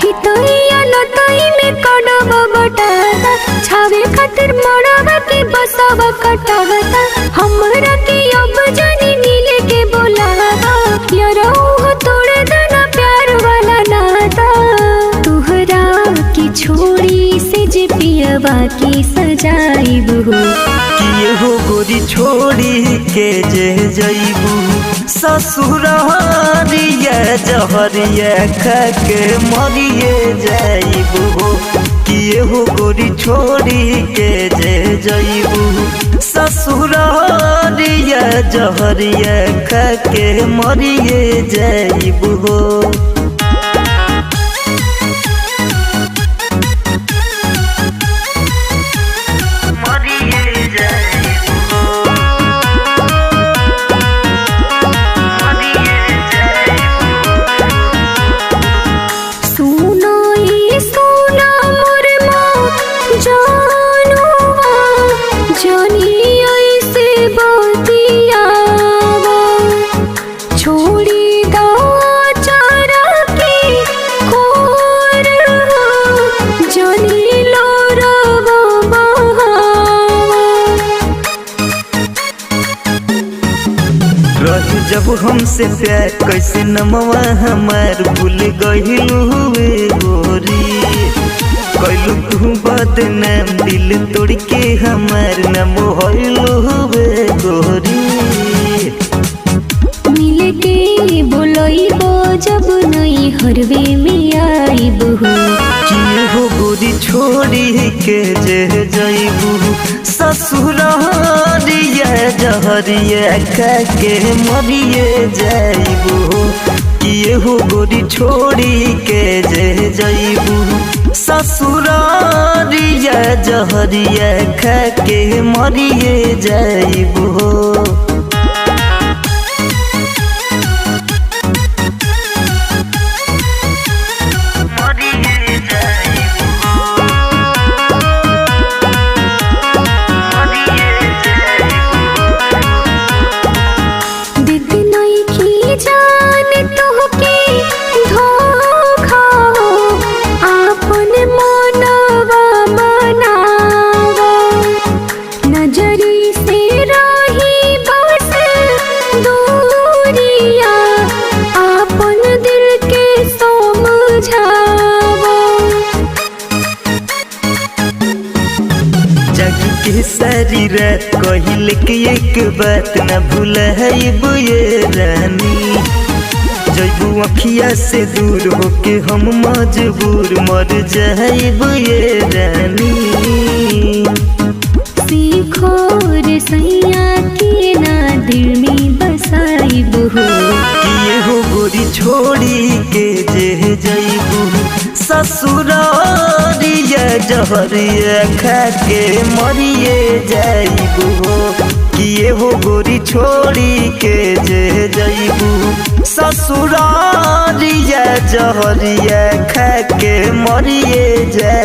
हितैया नतई में कड़ब बटाता छावे खातिर मड़वा के बसवा कटाता हमरा के अब जानी मिले के बोलावा यारो तोड़ देना प्यार वाला नाता तुहरा की छोड़ी से जे पियवा की सजाइब हो हो गोरी छोड़ी के जे जइबू ससुरारिया जहरिया खा के मरिए जाइबू हो किए हो गोरी छोड़ी के जे जइबू ससुरारिया जहरिया खा के मरिए जाइबू हो। जब हमसे प्यार कैसे नमवा हमार भूल गइलू हुए गोरी कैलू तू बदनाम दिल तोड़ के हमार नाम होइलू हुए गोरी मिल के बोलइबो जब नई हरवे में आइबो किए हो गोरी छोड़ी के जे जइबू ससुरारिया जहरिया खा के मरिए जाइबू किए हो गोरी छोड़ी के जे जइबू ससुरारिया जहरिया खा के मरिए जाइबू। सारी रात कहिल के एक बात न भूलइबू ये रानी जइबू अखिया से दूर होके हम मजबूर मर जाइबू ये रानी सीखो रे सैया के ना दिल में बसाइबू किए हो गोरी छोड़ी के जे जइबू ससुरारिया जहरिया खा के मरिए जाइबू हो किए हो गोरी छोड़ी के जे जइबू ससुरारिया जहरिया खा के मरिए जाइबू।